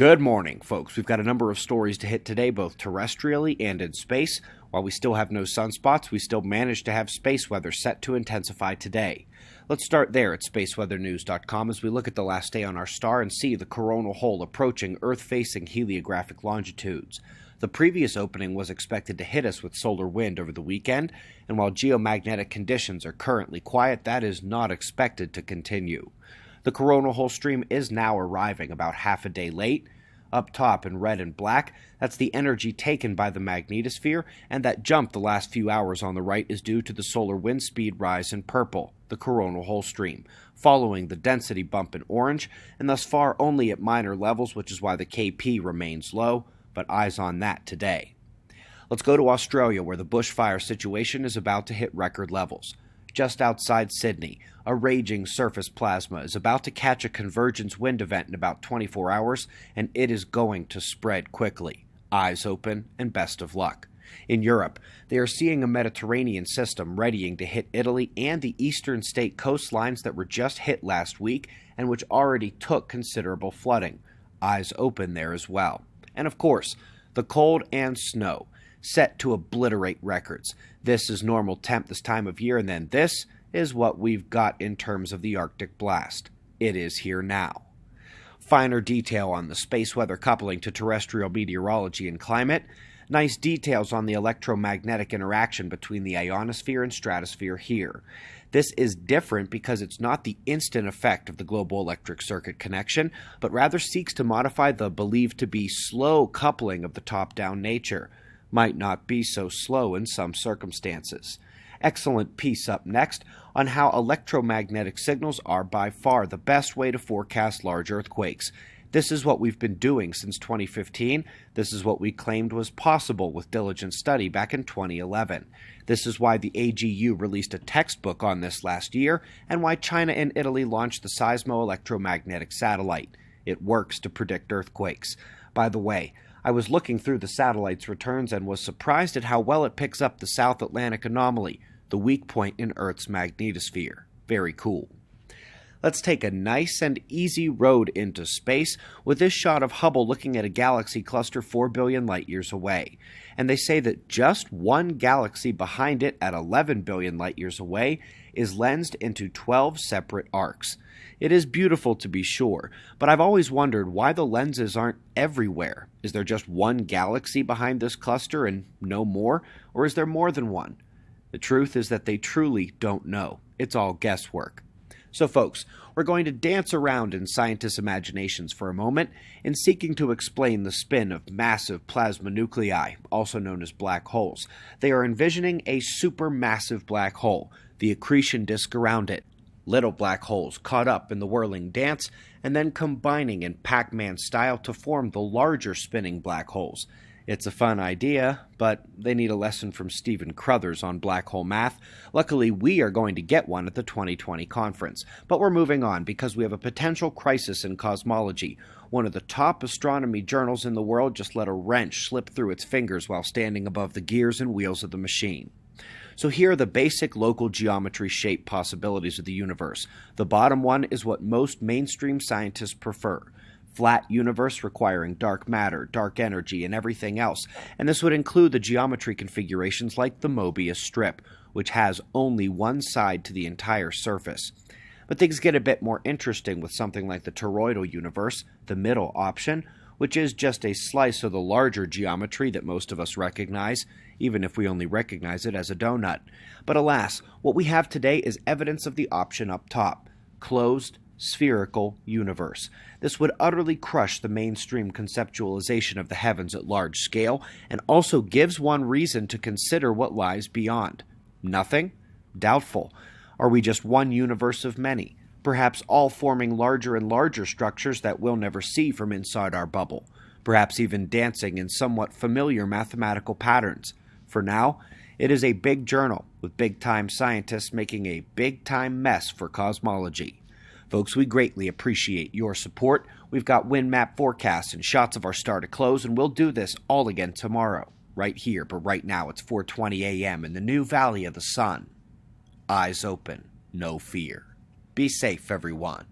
Good morning, folks. We've got a number of stories to hit today, both terrestrially and in space. While we still have no sunspots, we still managed to have space weather set to intensify today. Let's start there at spaceweathernews.com as we look at the last day on our star and see the coronal hole approaching Earth-facing heliographic longitudes. The previous opening was expected to hit us with solar wind over the weekend, and while geomagnetic conditions are currently quiet, that is not expected to continue. The coronal hole stream is now arriving about half a day late. Up top in red and black, that's the energy taken by the magnetosphere, and that jump the last few hours on the right is due to the solar wind speed rise in purple, the coronal hole stream, following the density bump in orange, and thus far only at minor levels, which is why the KP remains low, but eyes on that today. Let's go to Australia, where the bushfire situation is about to hit record levels. Just outside Sydney, a raging surface plasma is about to catch a convergence wind event in about 24 hours, and it is going to spread quickly. Eyes open and best of luck. In Europe, they are seeing a Mediterranean system readying to hit Italy and the eastern state coastlines that were just hit last week and which already took considerable flooding. Eyes open there as well. And of course, the cold and snow, set to obliterate records. This is normal temp this time of year, and then this is what we've got in terms of the Arctic blast. It is here now. Finer detail on the space weather coupling to terrestrial meteorology and climate. Nice details on the electromagnetic interaction between the ionosphere and stratosphere here. This is different because it's not the instant effect of the global electric circuit connection, but rather seeks to modify the believed to be slow coupling of the top-down nature. Might not be so slow in some circumstances. Excellent piece up next on how electromagnetic signals are by far the best way to forecast large earthquakes. This is what we've been doing since 2015. This is what we claimed was possible with diligent study back in 2011. This is why the AGU released a textbook on this last year, and why China and Italy launched the seismo-electromagnetic satellite. It works to predict earthquakes. By the way, I was looking through the satellite's returns and was surprised at how well it picks up the South Atlantic anomaly, the weak point in Earth's magnetosphere. Very cool. Let's take a nice and easy road into space with this shot of Hubble looking at a galaxy cluster 4 billion light-years away. And they say that just one galaxy behind it at 11 billion light-years away is lensed into 12 separate arcs. It is beautiful to be sure, but I've always wondered why the lenses aren't everywhere. Is there just one galaxy behind this cluster and no more, or is there more than one? The truth is that they truly don't know. It's all guesswork. So folks, we're going to dance around in scientists' imaginations for a moment in seeking to explain the spin of massive plasma nuclei, also known as black holes. They are envisioning a supermassive black hole, the accretion disk around it. Little black holes caught up in the whirling dance and then combining in Pac-Man style to form the larger spinning black holes. It's a fun idea, but they need a lesson from Stephen Crothers on black hole math. Luckily, we are going to get one at the 2020 conference. But we're moving on because we have a potential crisis in cosmology. One of the top astronomy journals in the world just let a wrench slip through its fingers while standing above the gears and wheels of the machine. So here are the basic local geometry shape possibilities of the universe. The bottom one is what most mainstream scientists prefer. Flat universe requiring dark matter, dark energy, and everything else. And this would include the geometry configurations like the Mobius strip, which has only one side to the entire surface. But things get a bit more interesting with something like the toroidal universe, the middle option, which is just a slice of the larger geometry that most of us recognize, even if we only recognize it as a donut. But alas, what we have today is evidence of the option up top, closed, spherical universe. This would utterly crush the mainstream conceptualization of the heavens at large scale, and also gives one reason to consider what lies beyond. Nothing? Doubtful. Are we just one universe of many? Perhaps all forming larger and larger structures that we'll never see from inside our bubble, perhaps even dancing in somewhat familiar mathematical patterns. For now, it is a big journal with big-time scientists making a big-time mess for cosmology. Folks, we greatly appreciate your support. We've got wind map forecasts and shots of our star to close, and we'll do this all again tomorrow, right here, but right now it's 4:20 a.m. in the new Valley of the Sun. Eyes open, no fear. Be safe, everyone.